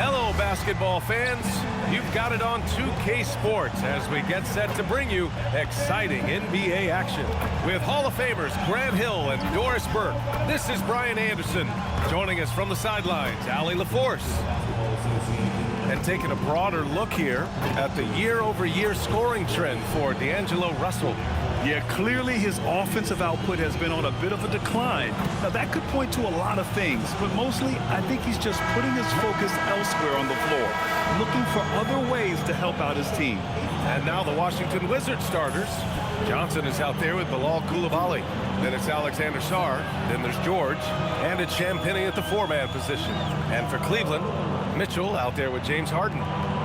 Hello, basketball fans. You've got it on 2K Sports as we get set to bring you exciting NBA action. With Hall of Famers Grant Hill and Doris Burke, this is Brian Anderson. Joining us from the sidelines, Allie LaForce. And taking a broader look here at the year-over-year scoring trend for D'Angelo Russell. Yeah, clearly his offensive output has been on a bit of a decline. Now, that could point to a lot of things, but mostly I think he's just putting his focus elsewhere on the floor, looking for other ways to help out his team. And now the Washington Wizards starters. Johnson is out there with Bilal Coulibaly. Then it's Alexander Sarr. Then there's George. And it's Champagnie at the four-man position. And for Cleveland, Mitchell out there with James Harden.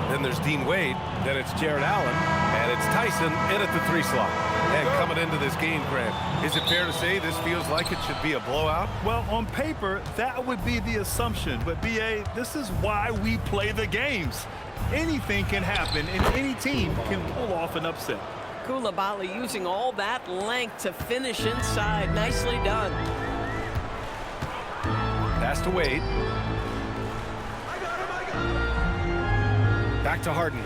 Then there's Dean Wade. Then it's Jared Allen. And it's Tyson in at the three slot. And coming into this game, Grant, is it fair to say this feels like it should be a blowout? Well, on paper, that would be the assumption. But, B.A., this is why we play the games. Anything can happen, and any team can pull off an upset. Coulibaly using all that length to finish inside. Nicely done. Pass to Wade. Back to Harden.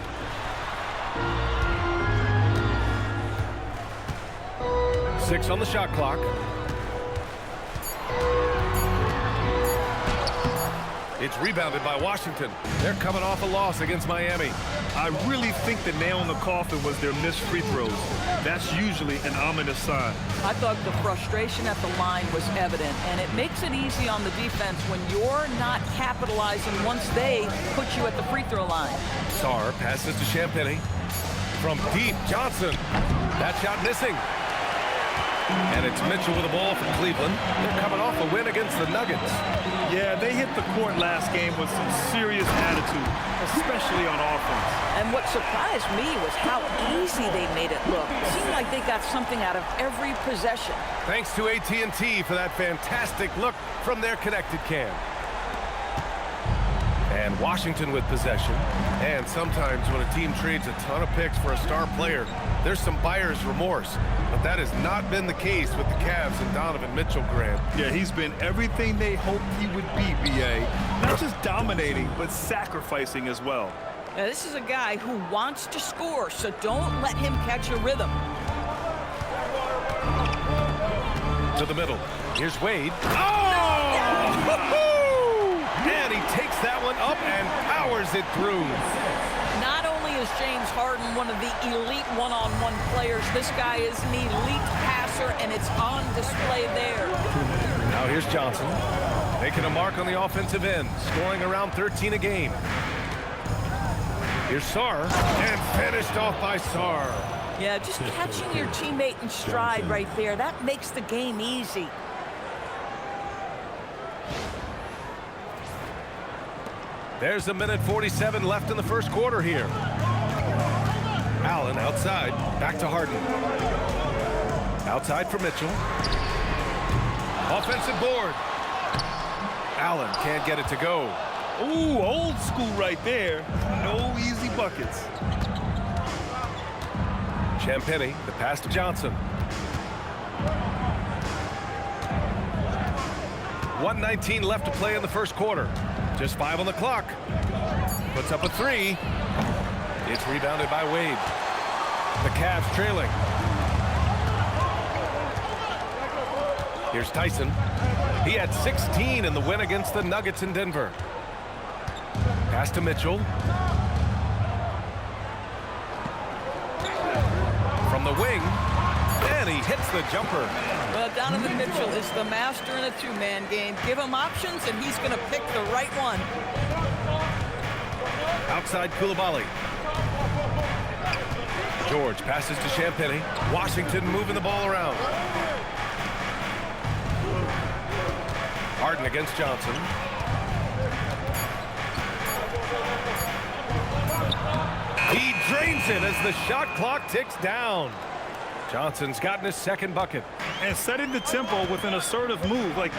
Six on the shot clock. It's rebounded by Washington. They're coming off a loss against Miami. I really think the nail in the coffin was their missed free throws. That's usually an ominous sign. I thought the frustration at the line was evident, and it makes it easy on the defense when you're not capitalizing once they put you at the free throw line. Sarr passes to Champagnie. From deep, Johnson. That shot missing. And it's Mitchell with the ball for Cleveland. They're coming off a win against the Nuggets. Yeah, they hit the court last game with some serious attitude, especially on offense. And what surprised me was how easy they made it look. It seemed like they got something out of every possession. Thanks to AT&T for that fantastic look from their connected cam. And Washington with possession. And sometimes when a team trades a ton of picks for a star player, there's some buyer's remorse. But that has not been the case with the Cavs and Donovan Mitchell, Grant. Yeah, he's been everything they hoped he would be, B.A. Not just dominating, but sacrificing as well. Now, this is a guy who wants to score, so don't let him catch a rhythm. To the middle. Here's Wade. Oh! And he takes that one up and powers it through. Not only is James Harden one of the elite one-on-one players, this guy is an elite passer, and it's on display there. Now here's Johnson, making a mark on the offensive end, scoring around 13 a game. Here's Sarr, and finished off by Sarr. Yeah, just catching your teammate in stride right there, that makes the game easy. There's a minute 47 left in the first quarter here. Allen outside, back to Harden. Outside for Mitchell. Offensive board. Allen can't get it to go. Ooh, old school right there. No easy buckets. Champagnie, the pass to Johnson. 1:19 left to play in the first quarter. Just 5 on the clock. Puts up a three. It's rebounded by Wade. The Cavs trailing. Here's Tyson. He had 16 in the win against the Nuggets in Denver. Pass to Mitchell. From the wing. And he hits the jumper. Well, Donovan Mitchell is the master in a two-man game. Give him options, and he's going to pick the right one. Outside Coulibaly. George passes to Champagnie. Washington moving the ball around. Harden against Johnson. He drains it as the shot clock ticks down. Johnson's gotten his second bucket. And setting the tempo with an assertive move. Like,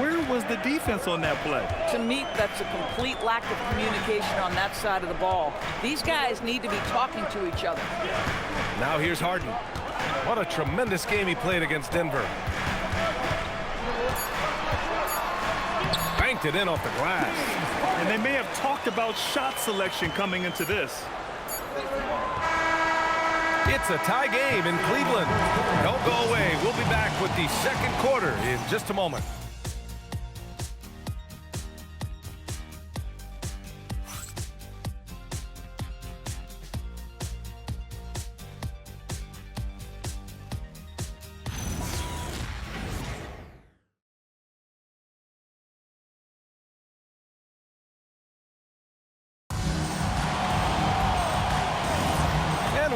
where was the defense on that play? To me, that's a complete lack of communication on that side of the ball. These guys need to be talking to each other. Now here's Harden. What a tremendous game he played against Denver. Banked it in off the glass. And they may have talked about shot selection coming into this. It's a tie game in Cleveland. Don't go away. We'll be back with the second quarter in just a moment.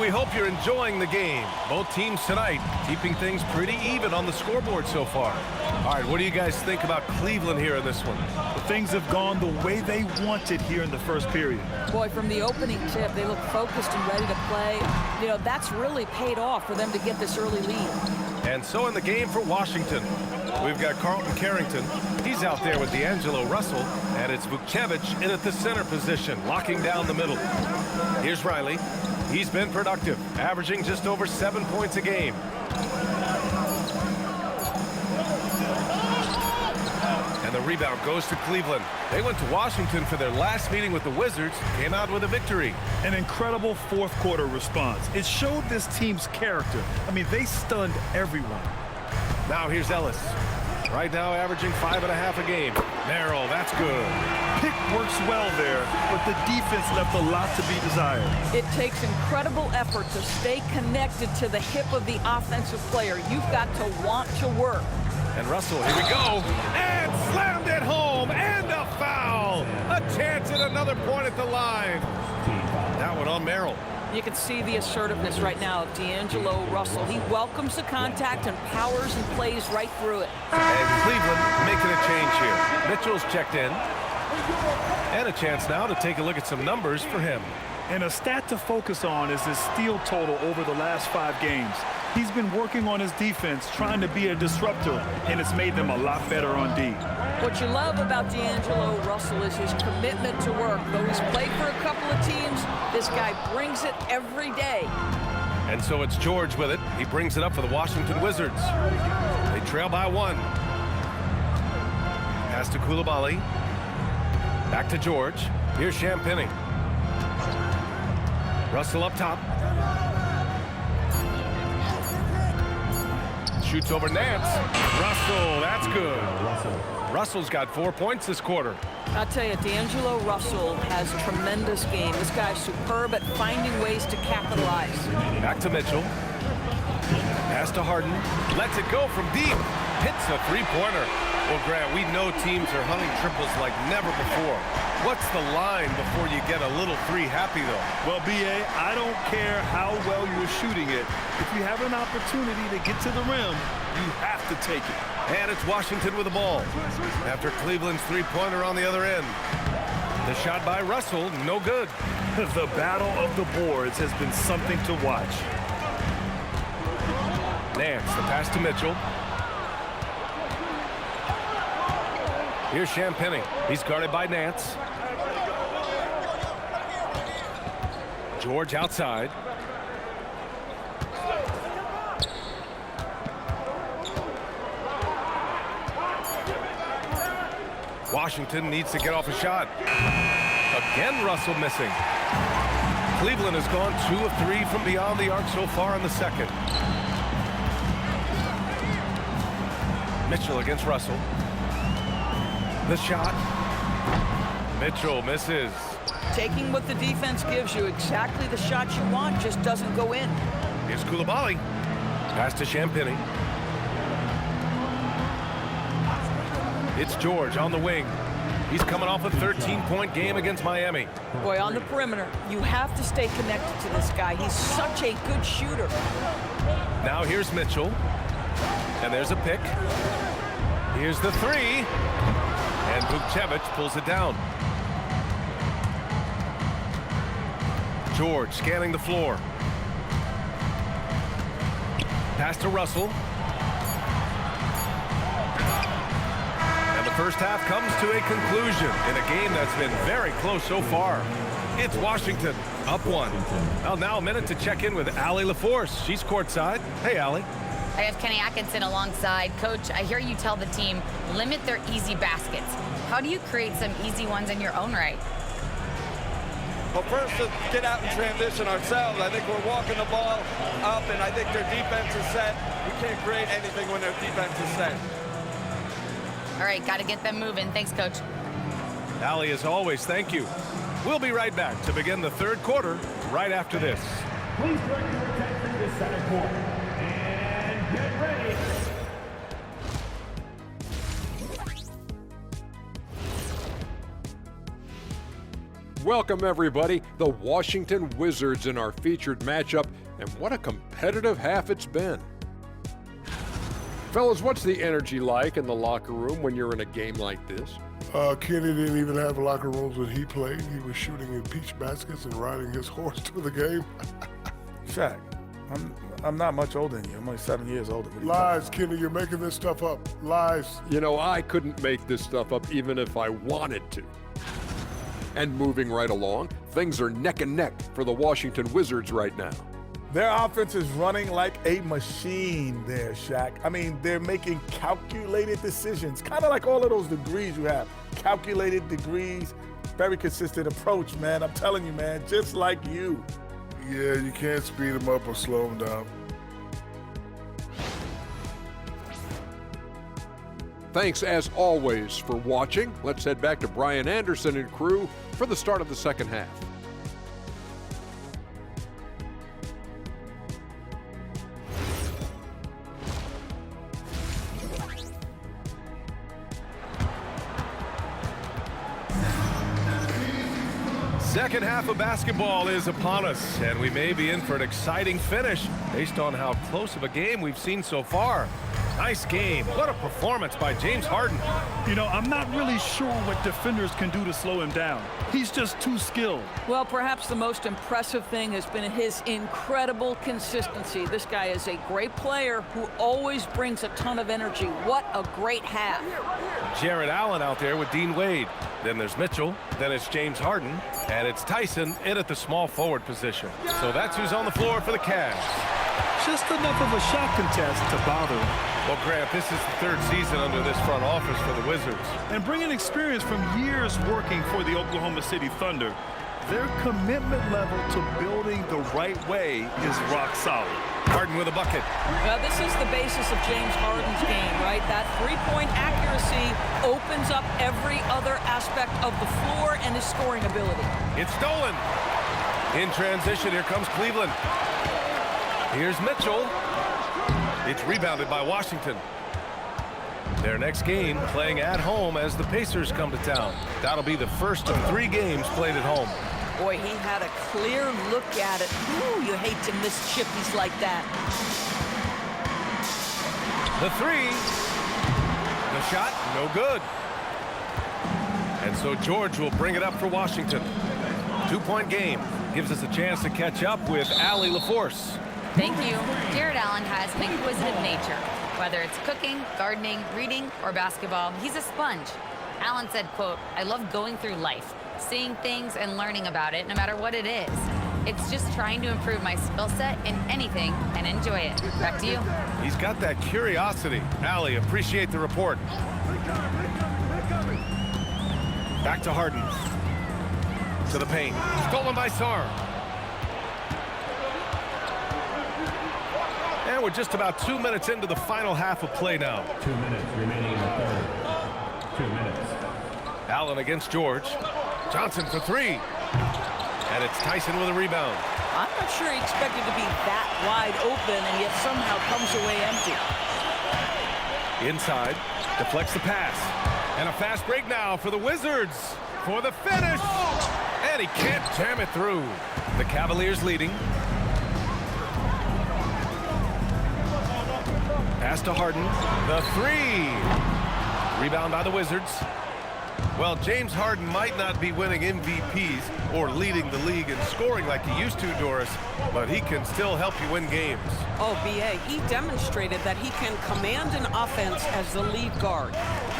We hope you're enjoying the game. Both teams tonight keeping things pretty even on the scoreboard so far. All right, what do you guys think about Cleveland here in this one? Things have gone the way they wanted here in the first period. Boy, from the opening tip, they look focused and ready to play. You know, that's really paid off for them to get this early lead. And so in the game for Washington, we've got Carlton Carrington. He's out there with D'Angelo Russell, and it's Vukcevic in at the center position, locking down the middle. Here's Riley. He's been productive, averaging just over 7 points a game. And the rebound goes to Cleveland. They went to Washington for their last meeting with the Wizards, came out with a victory. An incredible fourth quarter response. It showed this team's character. I mean, they stunned everyone. Now here's Ellis. Right now averaging 5.5 a game. Merrill, that's good. Pick works well there, but the defense left a lot to be desired. It takes incredible effort to stay connected to the hip of the offensive player. You've got to want to work. And Russell, here we go. And slammed it home. And a foul. A chance at another point at the line. That one on Merrill. You can see the assertiveness right now of D'Angelo Russell. He welcomes the contact and powers and plays right through it. And Cleveland making a change here. Mitchell's checked in. And a chance now to take a look at some numbers for him. And a stat to focus on is his steal total over the last 5 games. He's been working on his defense, trying to be a disruptor, and it's made them a lot better on D. What you love about D'Angelo Russell is his commitment to work. Though he's played for a couple of teams, this guy brings it every day. And so it's George with it. He brings it up for the Washington Wizards. They trail by 1. Pass to Coulibaly. Back to George. Here's Champagnie. Russell up top. Shoots over Nance. Russell, that's good. Russell's got 4 points this quarter. I'll tell you, D'Angelo Russell has tremendous game. This guy's superb at finding ways to capitalize. Back to Mitchell. Pass to Harden. Lets it go from deep. Hits a three-pointer. Well, Grant, we know teams are hunting triples like never before. What's the line before you get a little three happy, though? Well, B.A., I don't care how well you're shooting it. If you have an opportunity to get to the rim, you have to take it. And it's Washington with the ball. After Cleveland's three-pointer on the other end. The shot by Russell, no good. The battle of the boards has been something to watch. Nance, the pass to Mitchell. Here's Champagnie. He's guarded by Nance. George outside. Washington needs to get off a shot. Again, Russell missing. Cleveland has gone 2 of 3 from beyond the arc so far in the second. Mitchell against Russell. The shot. Mitchell misses. Taking what the defense gives you, exactly the shot you want, just doesn't go in. Here's Coulibaly. Pass to Champagnie. It's George on the wing. He's coming off a 13-point game against Miami. Boy, on the perimeter, you have to stay connected to this guy. He's such a good shooter. Now here's Mitchell. And there's a pick. Here's the three. And Vukcevic pulls it down. George scanning the floor. Pass to Russell. first half comes to a conclusion in a game that's been very close so far. It's Washington up 1. Well, now a minute to check in with Allie LaForce. She's courtside. Hey, Allie. I have Kenny Atkinson alongside. Coach, I hear you tell the team, limit their easy baskets. How do you create some easy ones in your own right? Well, first, to get out and transition ourselves. I think we're walking the ball up, and I think their defense is set. We can't create anything when their defense is set. All right, got to get them moving. Thanks, Coach. Allie, as always, thank you. We'll be right back to begin the third quarter right after this. Please direct your attention to center court. And get ready. Welcome, everybody. The Washington Wizards in our featured matchup, and what a competitive half it's been. Fellas, what's the energy like in the locker room when you're in a game like this? Kenny didn't even have locker rooms when he played. He was shooting in peach baskets and riding his horse to the game. Shaq, I'm not much older than you. I'm only 7 years older. Lies, Kenny. You're making this stuff up. Lies. You know, I couldn't make this stuff up even if I wanted to. And moving right along, things are neck and neck for the Washington Wizards right now. Their offense is running like a machine there, Shaq. I mean, they're making calculated decisions, kind of like all of those degrees you have. Calculated degrees, very consistent approach, man. I'm telling you, man, just like you. Yeah, you can't speed them up or slow them down. Thanks, as always, for watching. Let's head back to Brian Anderson and crew for the start of the second half. Second half of basketball is upon us, and we may be in for an exciting finish based on how close of a game we've seen so far. Nice game. What a performance by James Harden. You know, I'm not really sure what defenders can do to slow him down. He's just too skilled. Well, perhaps the most impressive thing has been his incredible consistency. This guy is a great player who always brings a ton of energy. What a great half. Jared Allen out there with Dean Wade. Then there's Mitchell. Then it's James Harden. And it's Tyson in at the small forward position. So that's who's on the floor for the Cavs. Just enough of a shot contest to bother him. Well, Grant, this is the third season under this front office for the Wizards. And bringing experience from years working for the Oklahoma City Thunder, their commitment level to building the right way is rock solid. Harden with a bucket. Well, this is the basis of James Harden's game, right? That three-point accuracy opens up every other aspect of the floor and his scoring ability. It's stolen. In transition, here comes Cleveland. Here's Mitchell. It's rebounded by Washington. Their next game playing at home as the Pacers come to town. That'll be the first of 3 games played at home. Boy, he had a clear look at it. Ooh, you hate to miss chippies like that. The 3. The shot, no good. And so George will bring it up for Washington. 2-point game. Gives us a chance to catch up with Allie LaForce. Thank you. Jared Allen has an inquisitive nature. Whether it's cooking, gardening, reading, or basketball, he's a sponge. Allen said, quote, "I love going through life, seeing things and learning about it no matter what it is. It's just trying to improve my skill set in anything and enjoy it." Back to you. He's got that curiosity. Allie, appreciate the report. Back to Harden. To the paint. Stolen by Sarr. And we're just about 2 minutes into the final half of play now. 2 minutes remaining in the third. 2 minutes. Allen against George. Johnson for 3. And it's Tyson with a rebound. I'm not sure he expected to be that wide open and yet somehow comes away empty. Inside, deflects the pass. And a fast break now for the Wizards for the finish. And he can't jam it through. The Cavaliers leading. Pass to Harden. The 3. Rebound by the Wizards. Well, James Harden might not be winning MVPs or leading the league in scoring like he used to, Doris, but he can still help you win games. Oh, B.A., he demonstrated that he can command an offense as the lead guard.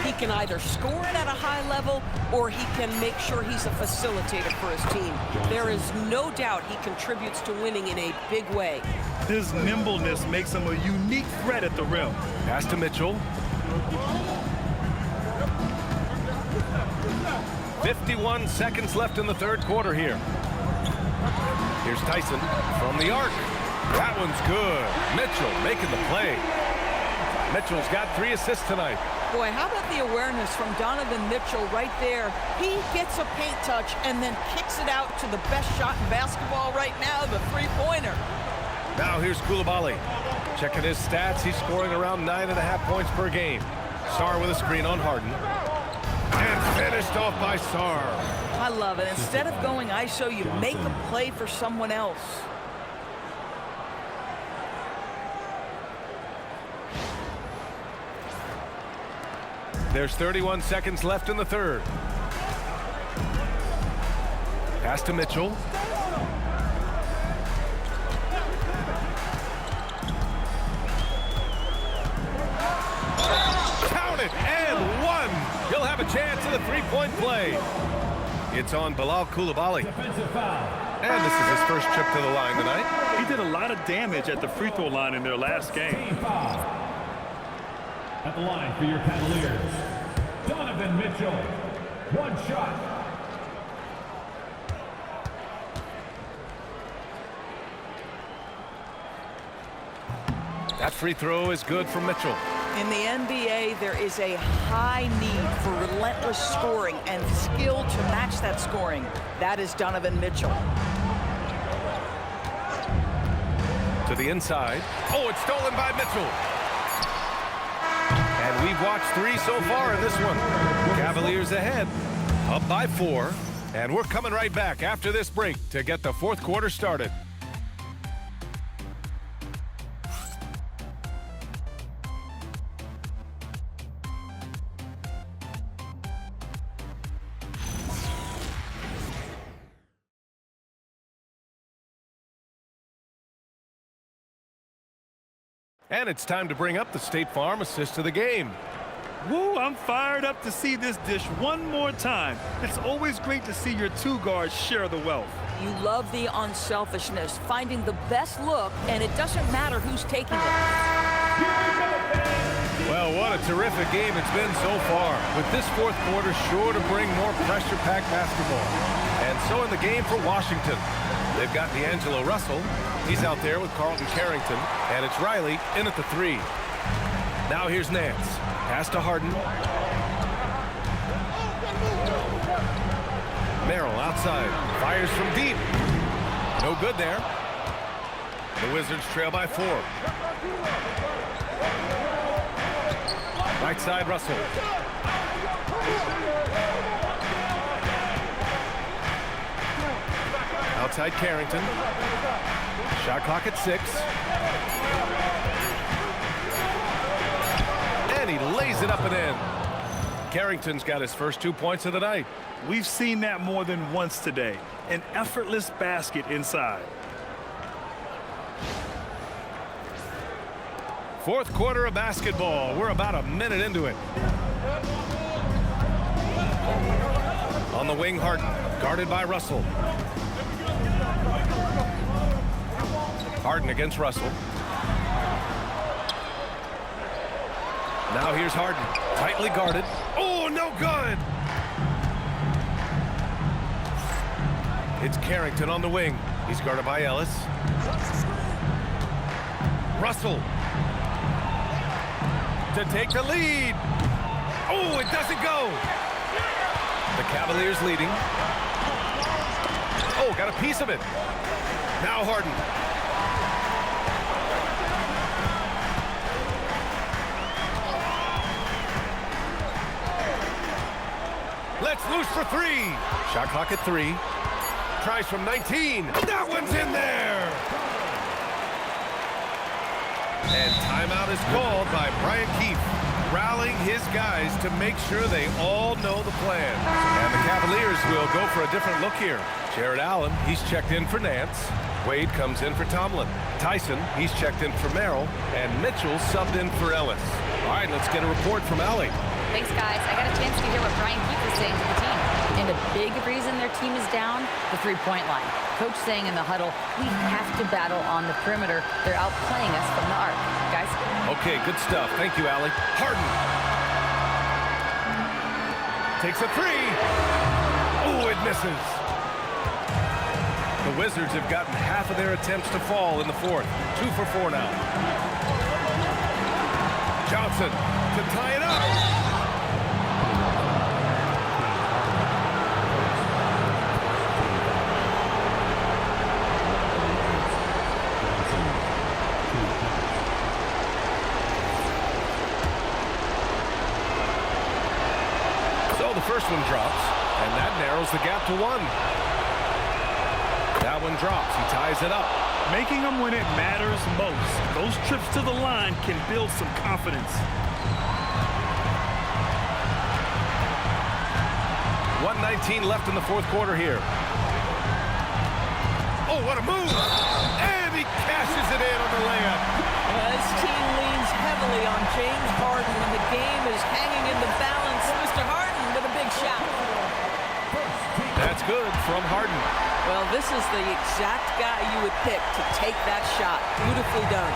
He can either score it at a high level or he can make sure he's a facilitator for his team. There is no doubt he contributes to winning in a big way. His nimbleness makes him a unique threat at the rim. Pass to Mitchell. 51 seconds left in the third quarter here. Here's Tyson from the arc. That one's good. Mitchell making the play. Mitchell's got 3 assists tonight. Boy, how about the awareness from Donovan Mitchell right there? He gets a paint touch and then kicks it out to the best shot in basketball right now, the three-pointer. Now here's Coulibaly. Checking his stats, he's scoring around 9.5 points per game. Sarr with a screen on Harden. And finished off by Sarr. I love it. Instead of going ISO, you make a play for someone else. There's 31 seconds left in the third. Pass to Mitchell. Count it, and one. He'll have a chance at a three-point play. It's on Bilal Coulibaly. And this is his first trip to the line tonight. He did a lot of damage at the free throw line in their last game. At the line for your Cavaliers, Donovan Mitchell. 1 shot. That free throw is good for Mitchell. In the NBA, there is a high need for relentless scoring and skill to match that scoring. That is Donovan Mitchell. To the inside. Oh, it's stolen by Mitchell. And we've watched 3 so far in this one. Cavaliers ahead, up by 4. And we're coming right back after this break to get the fourth quarter started. And it's time to bring up the State Farm assist of the game. Woo, I'm fired up to see this dish one more time. It's always great to see your 2 guards share the wealth. You love the unselfishness, finding the best look, and it doesn't matter who's taking it. Well, what a terrific game it's been so far, with this fourth quarter sure to bring more pressure-packed basketball. And so in the game for Washington, they've got D'Angelo Russell. He's out there with Carlton Carrington, and it's Riley in at the 3. Now here's Nance. Pass to Harden. Merrill outside. Fires from deep. No good there. The Wizards trail by 4. Right side, Russell. Outside Carrington. Shot clock at 6. And he lays it up and in. Carrington's got his first 2 points of the night. We've seen that more than once today. An effortless basket inside. Fourth quarter of basketball. We're about a minute into it. On the wing, Harden, guarded by Russell. Harden against Russell. Now here's Harden, tightly guarded. Oh, no good! It's Carrington on the wing. He's guarded by Ellis. Russell to take the lead. Oh, it doesn't go. The Cavaliers leading. Oh, got a piece of it. Now Harden. Let's loose for 3. Shot clock at 3. Tries from 19. That one's in there. And timeout is called by Brian Keefe. rallying his guys to make sure they all know the plan. And the Cavaliers will go for a different look here. Jared Allen, he's checked in for Nance. Wade comes in for Tomlin. Tyson, he's checked in for Merrill. And Mitchell subbed in for Ellis. All right, let's get a report from Allie. Thanks, guys. I got a chance to hear what Brian Keefe was saying to the team. And a big reason their team is down, the three-point line. Coach saying in the huddle, we have to battle on the perimeter. They're outplaying us from the arc. Guys? Okay, good stuff. Thank you, Allie. Harden. Takes a three. Oh, it misses. The Wizards have gotten half of their attempts to fall in the fourth. 2 for 4 now. Johnson to tie it up. So the first one drops, and that narrows the gap to 1. That one drops. He ties it up. Making them when it matters most. Those trips to the line can build some confidence. 1:19 left in the fourth quarter here. Oh, what a move! And he cashes it in on the layup. His team leans heavily on James Harden when the game is hanging in the balance. Mr. Harden with a big shot. That's good from Harden. Well, this is the exact guy you would pick to take that shot. Beautifully done.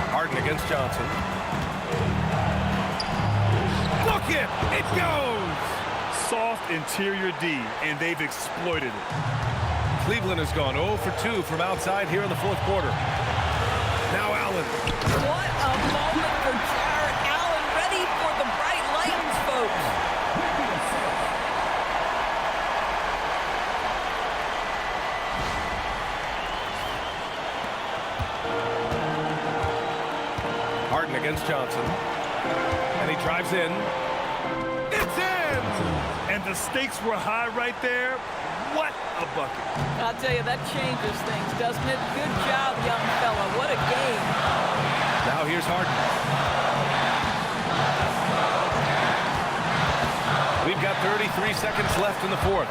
Harden against Johnson. Look it! It goes! Soft interior D, and they've exploited it. Cleveland has gone 0 for 2 from outside here in the fourth quarter. Now Allen. What a moment for Jared Allen, ready for the bright lights, folks. Harden against Johnson. And he drives in. It's in! And the stakes were high right there. What a bucket. I'll tell you, that changes things, doesn't it? Good job, young fella. What a game. Now here's Harden. We've got 33 seconds left in the fourth.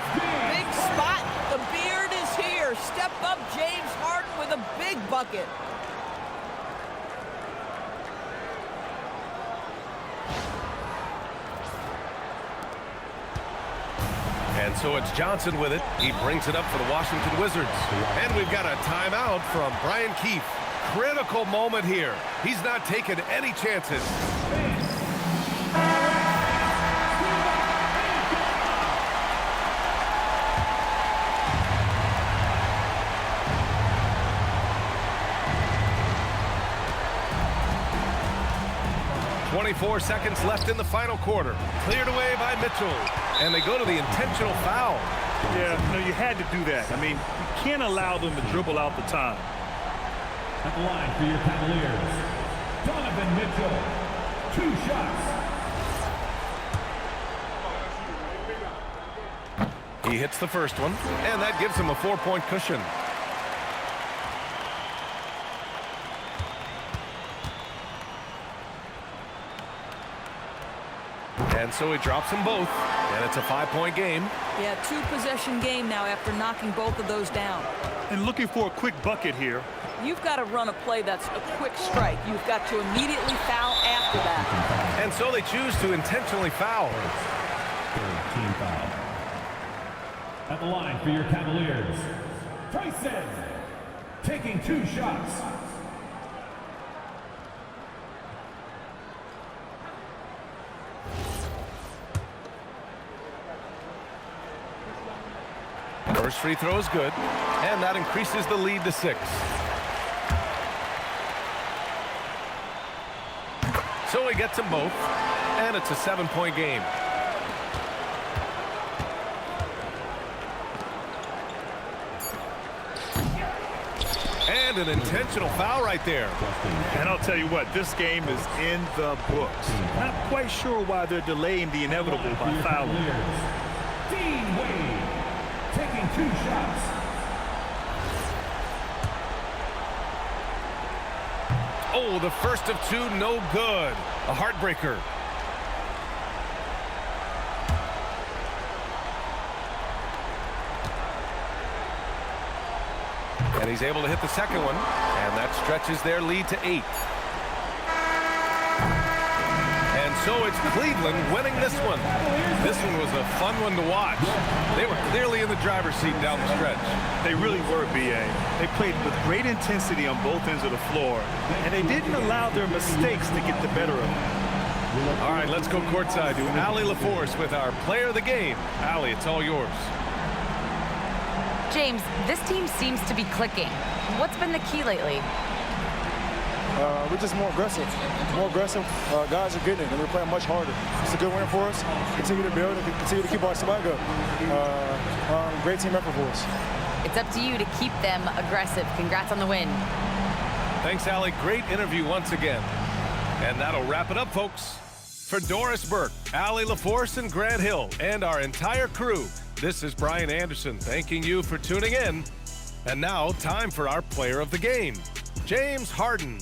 Big spot. The beard is here. Step up, James Harden, with a big bucket. And so it's Johnson with it. He brings it up for the Washington Wizards. And we've got a timeout from Brian Keefe. Critical moment here. He's not taking any chances. 24 seconds left in the final quarter. Cleared away by Mitchell. And they go to the intentional foul. Yeah, no, you had to do that. I mean, you can't allow them to dribble out the time. At the line for your Cavaliers, Donovan Mitchell, 2 shots. He hits the first one, and that gives him a 4-point cushion. And so he drops them both, and it's a 5-point game. Yeah, 2-possession game now after knocking both of those down. And looking for a quick bucket here. You've got to run a play that's a quick strike. You've got to immediately foul after that. And so they choose to intentionally foul. Third team foul. At the line for your Cavaliers, Tyson, taking 2 shots. First free throw is good, and that increases the lead to 6. So he gets them both, and it's a 7-point game. And an intentional foul right there. And I'll tell you what, this game is in the books. Not quite sure why they're delaying the inevitable by fouling. Dean Wade, taking 2 shots. Oh, the first of two, no good. A heartbreaker. And he's able to hit the second one, and that stretches their lead to 8. And so it's Cleveland winning this one. This one was a fun one to watch. They were clearly in the driver's seat down the stretch. They really were, B.A. They played with great intensity on both ends of the floor, and they didn't allow their mistakes to get the better of them. All right, let's go courtside to Allie LaForce with our player of the game. Allie, it's all yours. James, this team seems to be clicking. What's been the key lately? We're just more aggressive. Guys are getting it, and we're playing much harder. It's a good win for us. Continue to build and continue to keep our swag up. Great team effort for us. It's up to you to keep them aggressive. Congrats on the win. Thanks, Allie. Great interview once again. And that'll wrap it up, folks. For Doris Burke, Allie LaForce, and Grant Hill, and our entire crew, this is Brian Anderson thanking you for tuning in. And now, time for our player of the game, James Harden.